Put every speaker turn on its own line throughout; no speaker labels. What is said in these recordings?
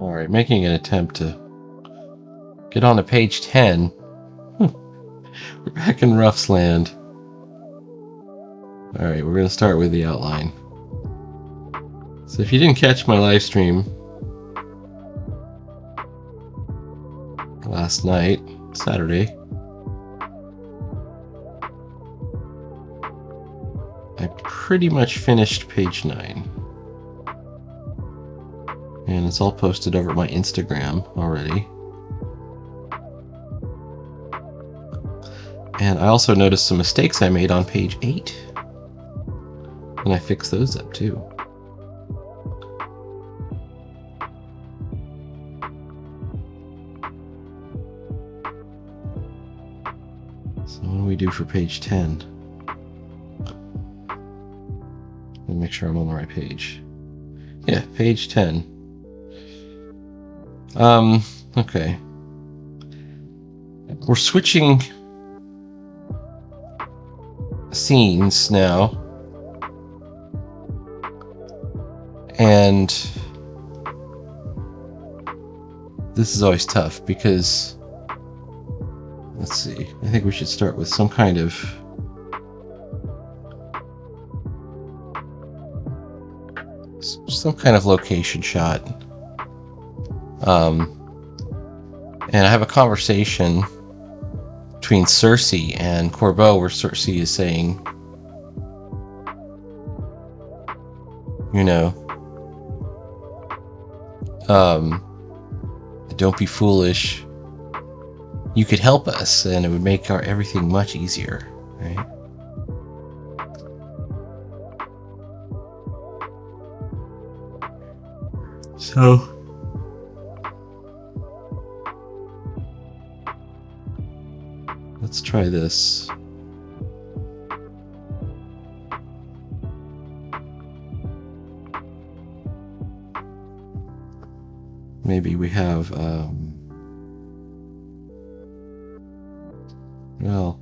Alright, making an attempt to get on to page 10. We're back in Ruff's land. Alright, we're going to start with the outline. So if you didn't catch my live stream last night, Saturday, I pretty much finished page 9. And it's all posted over at my Instagram already. And I also noticed some mistakes I made on page 8. And I fixed those up too. So what do we do for page 10? Let me make sure I'm on the right page. Yeah, page 10. Okay. We're switching scenes now. And this is always tough because, let's see, I think we should start with some kind of location shot. And I have a conversation between Cersei and Corbeau where Cersei is saying, you know, don't be foolish. You could help us, and it would make everything much easier, right? So let's try this. Maybe we have, well,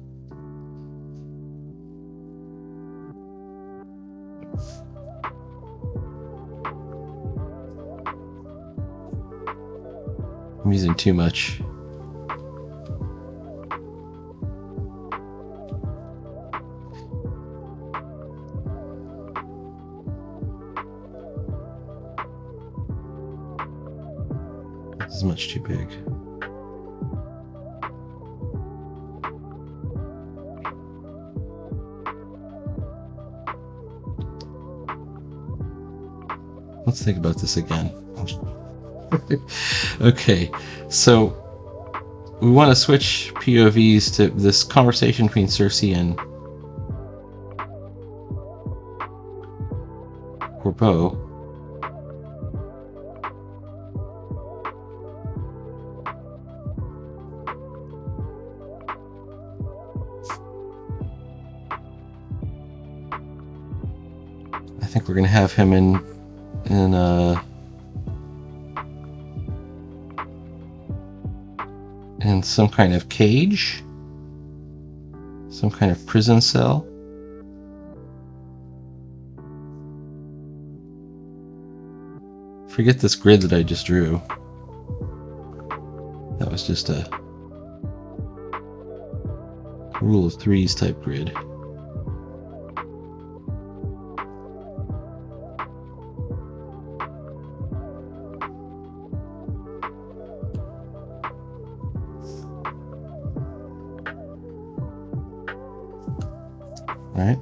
I'm using too much. This is much too big. Let's think about this again. Okay, so we want to switch POVs to this conversation between Cersei and Corbeau. I think we're going to have him in some kind of cage, some kind of prison cell. Forget this grid that I just drew. That was just a rule of threes type grid. Right?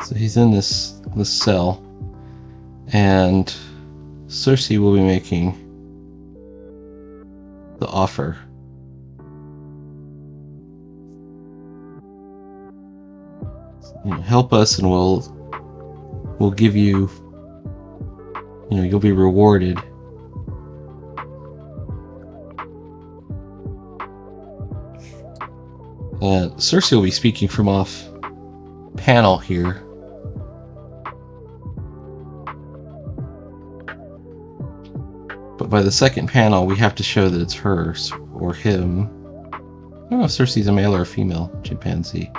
So he's in this cell, and Cersei will be making the offer help us, and we'll give you, you'll be rewarded. Cersei will be speaking from off panel here. But by the second panel, we have to show that it's hers or him. I don't know if Cersei's a male or a female chimpanzee.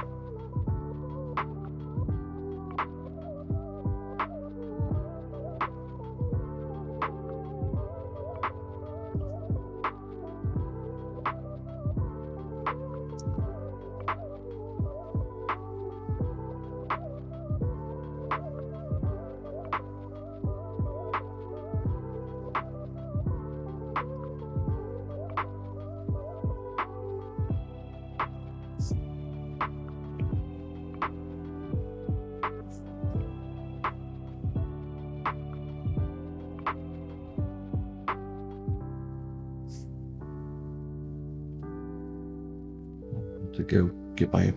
To go get my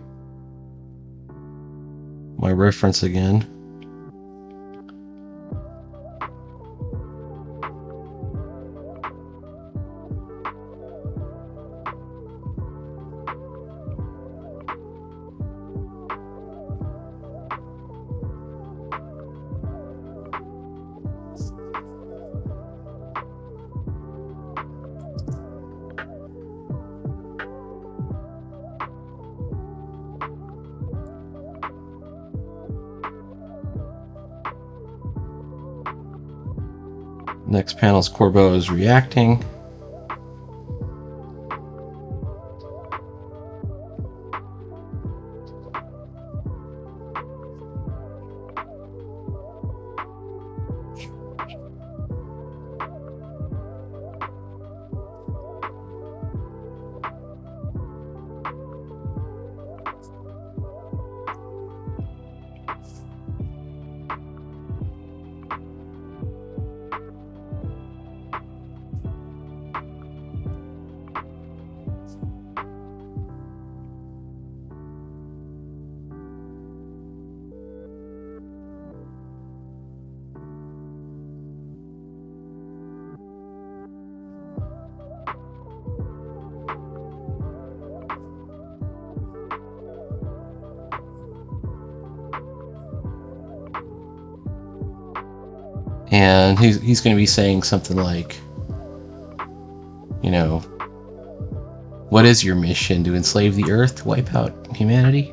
reference again. Next panel's Corbeau is reacting. And he's going to be saying something like, what is your mission? To enslave the Earth? To wipe out humanity?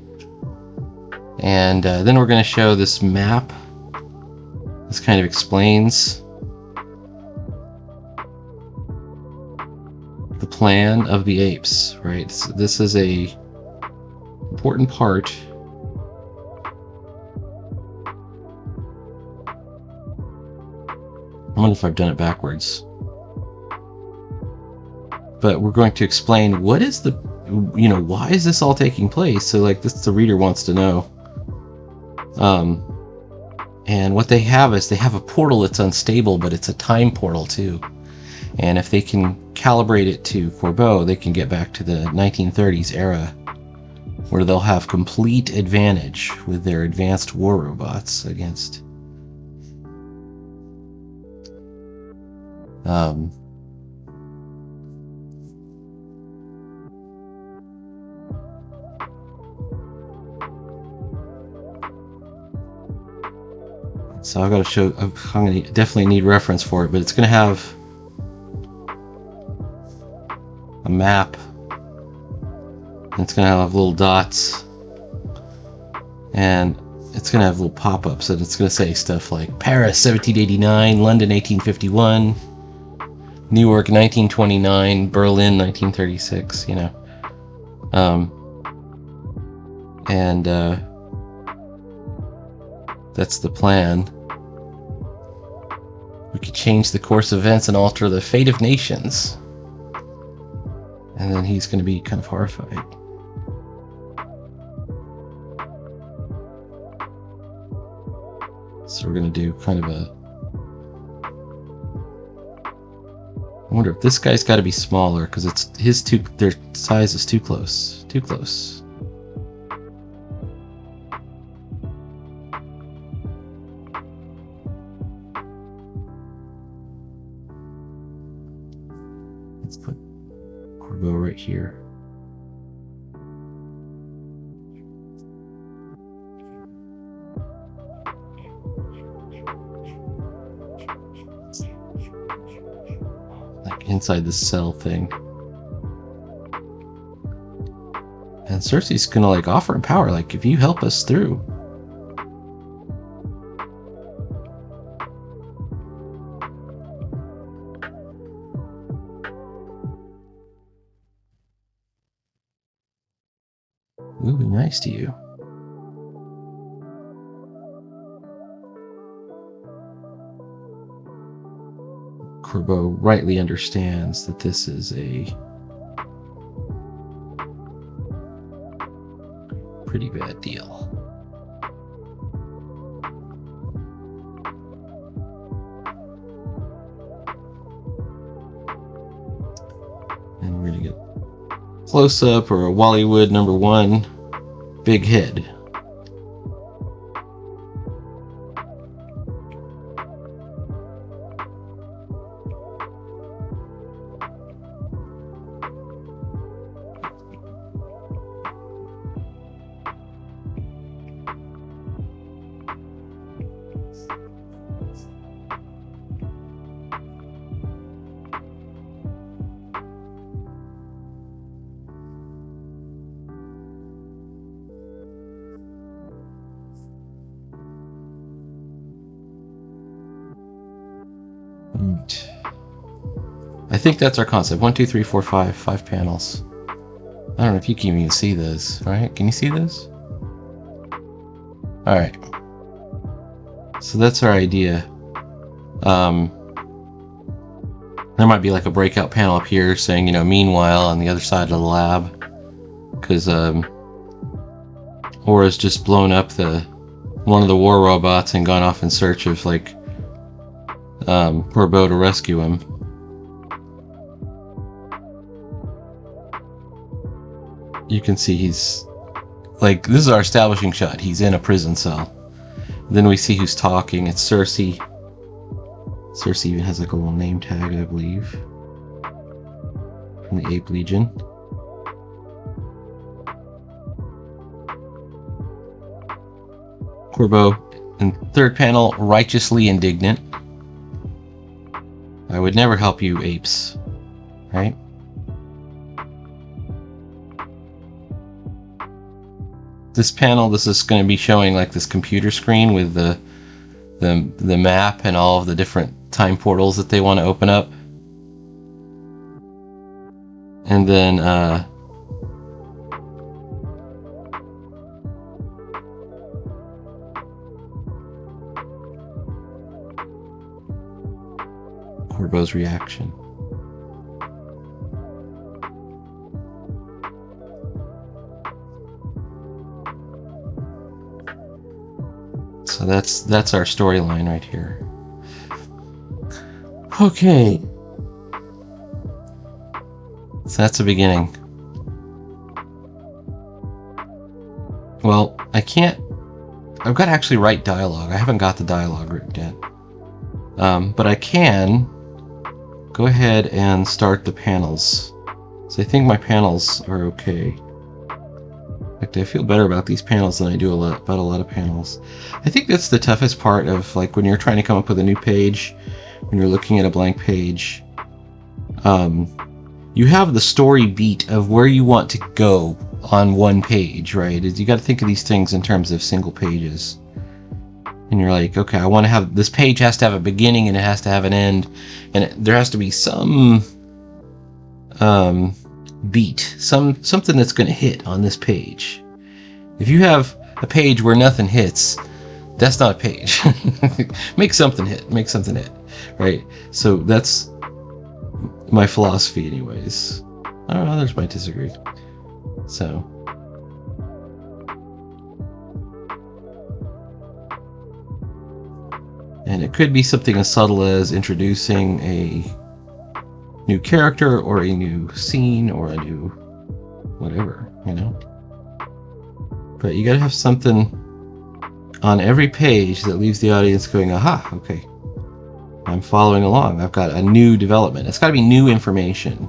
And then we're going to show this map. This kind of explains the plan of the apes, right? So this is a important part. I wonder if I've done it backwards. But we're going to explain what is the, why is this all taking place? So like this, the reader wants to know. And what they have is they have a portal that's unstable, but it's a time portal too. And if they can calibrate it to Corbeau, they can get back to the 1930s era, where they'll have complete advantage with their advanced war robots against so I've got to show, I'm going to definitely need reference for it, but it's going to have a map, and it's going to have little dots, and it's going to have little pop-ups, and it's going to say stuff like Paris 1789, London 1851, New York 1929, Berlin 1936, and that's the plan. We could change the course of events and alter the fate of nations. And then he's going to be kind of horrified. So we're going to do kind of a... I wonder if this guy's got to be smaller, because it's their size is too close. Too close. Let's put Corbeau right here. Like inside the cell thing. And Cersei's gonna like offer him power, like if you help us through. We'll be nice to you. Corbeau rightly understands that this is a pretty bad deal. And we're gonna get close up or a Wallywood #1, big head. I think that's our concept. 1, 2, 3, 4, 5 panels. I don't know if you can even see this, right? Can you see this? Alright. So that's our idea. There might be like a breakout panel up here saying, you know, meanwhile on the other side of the lab. Because Aura's just blown up one of the war robots and gone off in search of like Corbeau to rescue him. You can see he's like, this is our establishing shot. He's in a prison cell. Then we see who's talking. It's Cersei. Cersei even has like a little name tag, I believe, from the Ape Legion. Corbeau in third panel, righteously indignant. I would never help you apes, right? This panel, this is going to be showing like this computer screen with the map and all of the different time portals that they want to open up. And then Corbeau's reaction. So that's our storyline right here. Okay. So that's the beginning. Well, I've got to actually write dialogue. I haven't got the dialogue written yet. But I can go ahead and start the panels. So I think my panels are okay. In fact, I feel better about these panels than I do about a lot of panels. I think that's the toughest part of like when you're trying to come up with a new page, when you're looking at a blank page. You have the story beat of where you want to go on one page, right? You got to think of these things in terms of single pages. And you're like, okay, I want to have this page has to have a beginning and it has to have an end, and there has to be some beat, something that's going to hit on this page. If you have a page where nothing hits, that's not a page. Make something hit, right? So that's my philosophy anyways. I don't know, others might disagree. So and it could be something as subtle as introducing a new character or a new scene or a new whatever, you know. But you gotta have something on every page that leaves the audience going, aha, okay, I'm following along. I've got a new development. It's gotta be new information.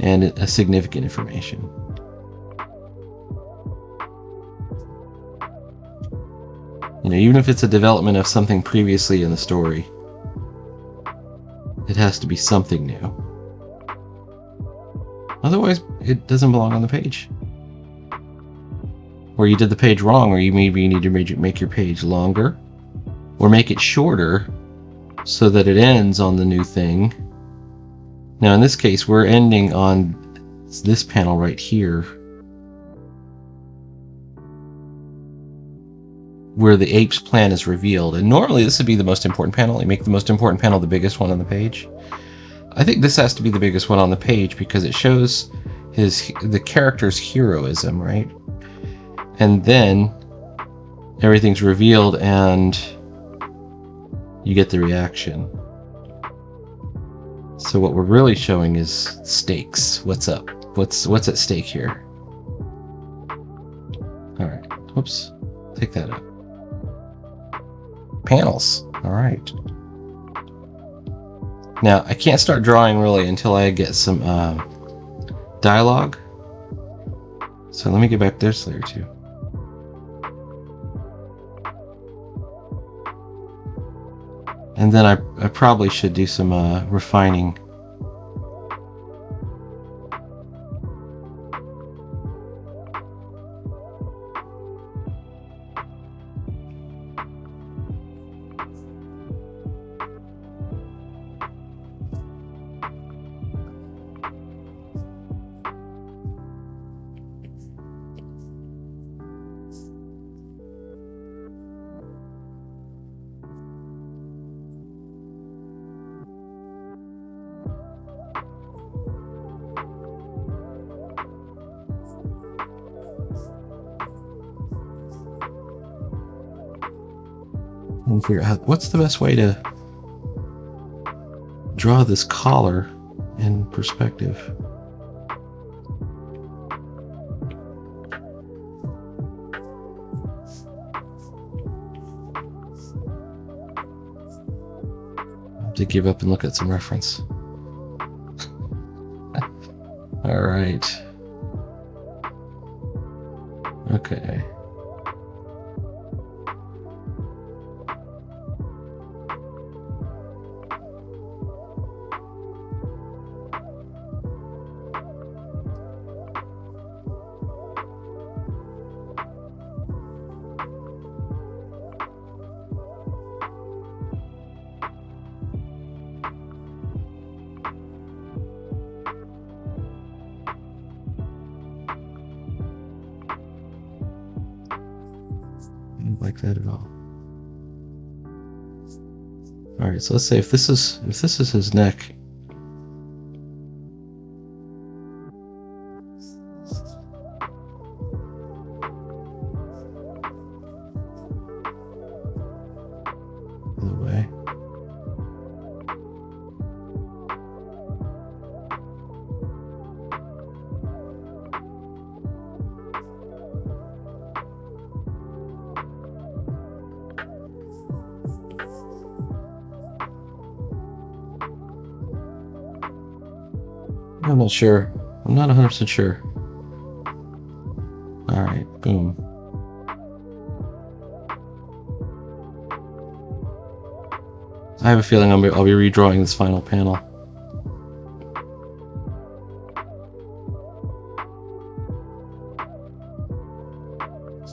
and a significant information. You know, even if it's a development of something previously in the story, it has to be something new. Otherwise, it doesn't belong on the page. Or you did the page wrong, or maybe you need to make your page longer, or make it shorter so that it ends on the new thing. Now in this case, we're ending on this panel right here, where the ape's plan is revealed. And normally this would be the most important panel. You make the most important panel the biggest one on the page. I think this has to be the biggest one on the page because it shows the character's heroism, right? And then everything's revealed and you get the reaction. So what we're really showing is stakes. What's up? What's at stake here? All right. Whoops. Take that out. Panels. All right. Now I can't start drawing really until I get some dialogue. So let me get back to this layer too. And then I probably should do some refining. And figure out what's the best way to draw this collar in perspective. I have to give up and look at some reference. All right. Okay. Like that at all. All right, so let's say if this is his neck. Other way. I'm not sure. I'm not 100% sure. All right, boom. I have a feeling I'll be redrawing this final panel.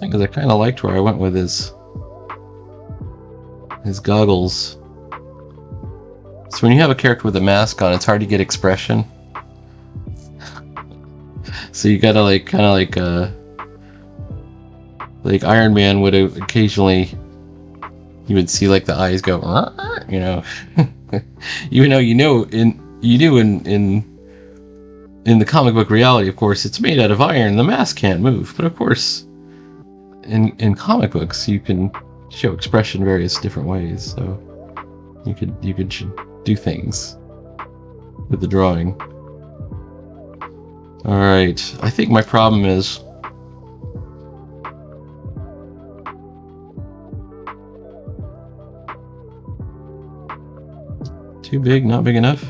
Because I kind of liked where I went with his goggles. So when you have a character with a mask on, it's hard to get expression. So you gotta kind of like Iron Man would have occasionally, you would see like the eyes go, you know, even though you do in the comic book reality, of course, it's made out of iron. The mask can't move, but of course, in comic books, you can show expression various different ways. So you could do things with the drawing. All right, I think my problem is too big, not big enough.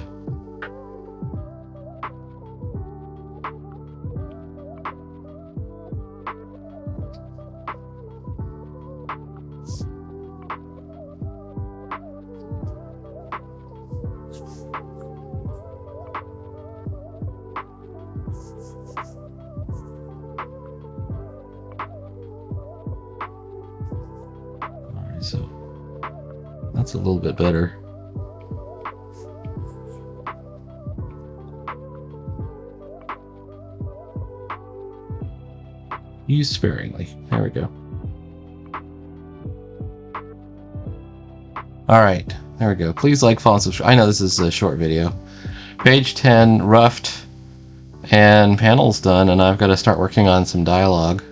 Alright, so that's a little bit better. Use sparingly. There we go. Alright, there we go. Please like, follow, and subscribe. I know this is a short video. Page 10, roughed, and panel's done, and I've got to start working on some dialogue.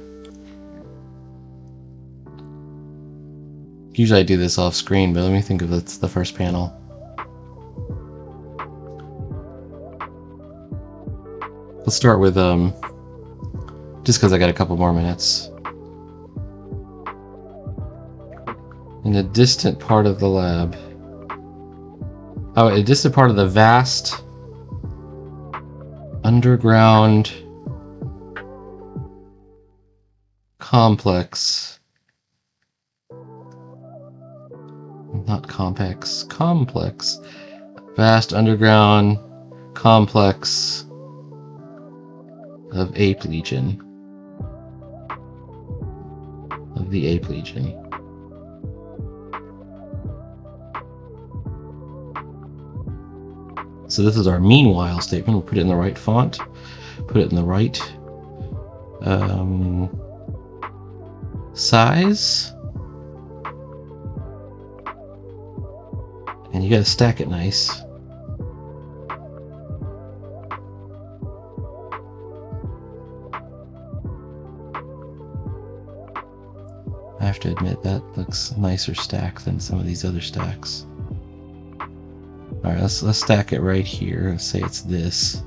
Usually I do this off screen, but let me think if that's the first panel. Let's start with, just because I got a couple more minutes. In a distant part of the lab. Oh, a distant part of the vast underground complex. Not complex. Complex. Vast underground complex of Ape Legion. Of the Ape Legion. So this is our meanwhile statement. We'll put it in the right font. Put it in the right size. And you gotta stack it nice. I have to admit that looks nicer stacked than some of these other stacks. Alright, let's stack it right here. Let's say it's this.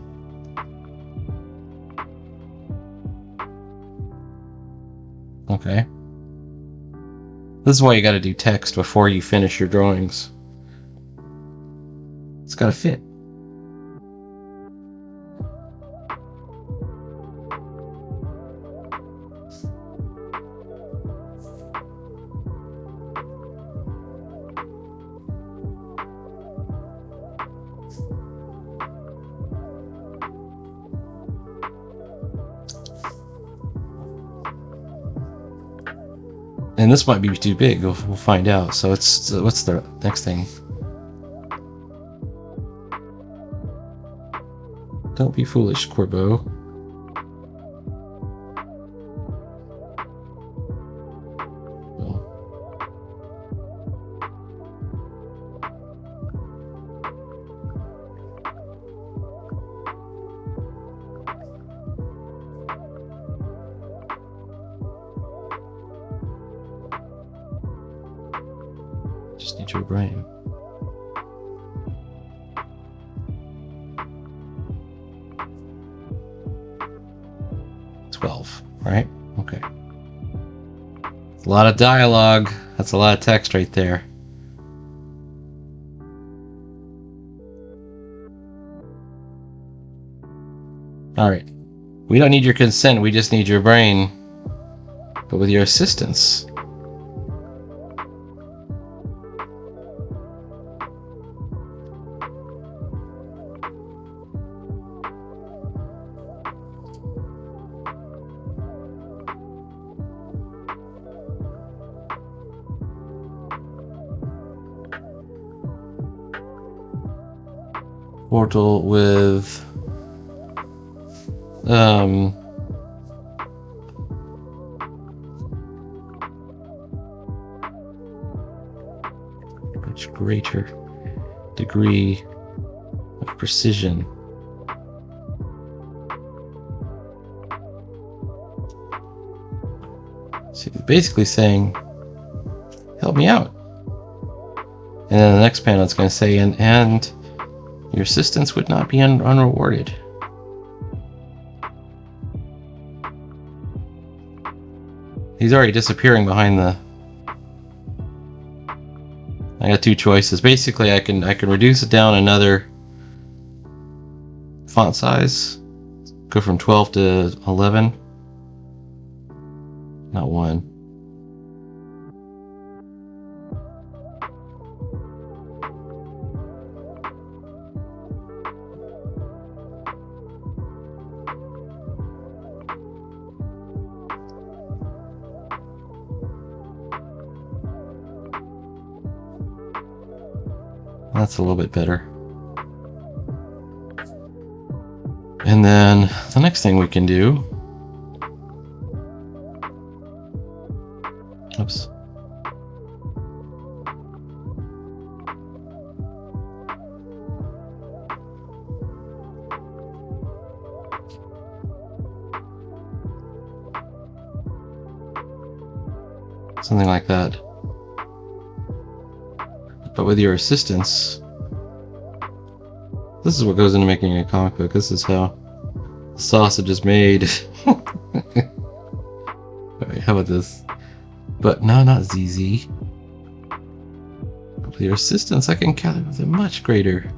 Okay. This is why you gotta do text before you finish your drawings. It's gotta fit. And this might be too big. We'll find out. So it's what's the next thing? Don't be foolish, Corbeau. Just need your brain. Right? Okay. A lot of dialogue. That's a lot of text right there. Alright. We don't need your consent, we just need your brain. But with your assistance. Portal with much greater degree of precision. So basically saying, help me out. And then the next panel it's going to say, and your assistance would not be unrewarded. He's already disappearing behind the... I got two choices. Basically, I can reduce it down another font size. Go from 12 to 11. Not 1. That's a little bit better. And then the next thing we can do, oops. Something like that. But with your assistance, this is what goes into making a comic book. This is how the sausage is made. Alright, how about this? But no, not ZZ. With your assistance, I can calibrate with a much greater.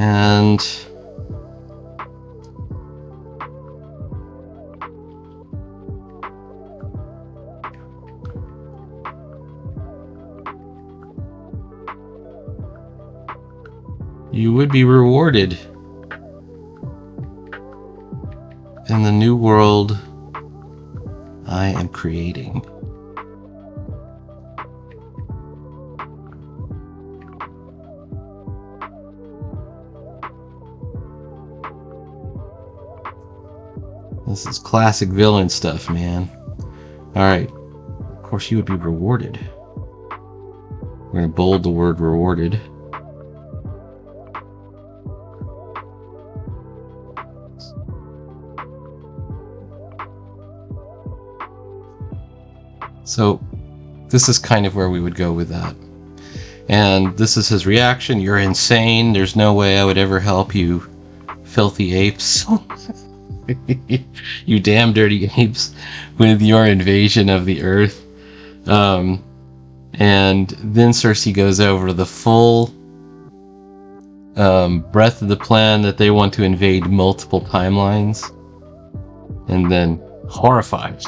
And you would be rewarded in the new world I am creating. This is classic villain stuff, man. Alright. Of course, you would be rewarded. We're going to bold the word rewarded. So, this is kind of where we would go with that. And this is his reaction. You're insane. There's no way I would ever help you, filthy apes. You damn dirty apes with your invasion of the earth. And then Cersei goes over the full breadth of the plan that they want to invade multiple timelines. And then horrified.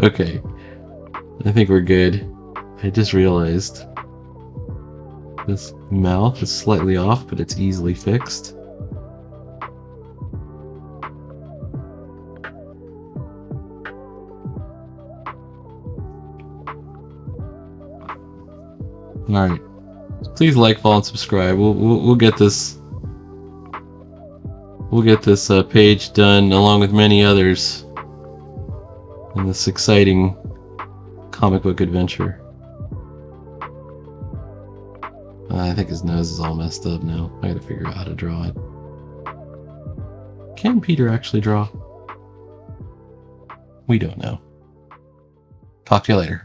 Okay. I think we're good. I just realized this mouth is slightly off, but it's easily fixed. Alright. Please like, follow, and subscribe. We'll get this. We'll get this page done along with many others in this exciting comic book adventure. I think his nose is all messed up now. I gotta figure out how to draw it. Can Peter actually draw? We don't know. Talk to you later.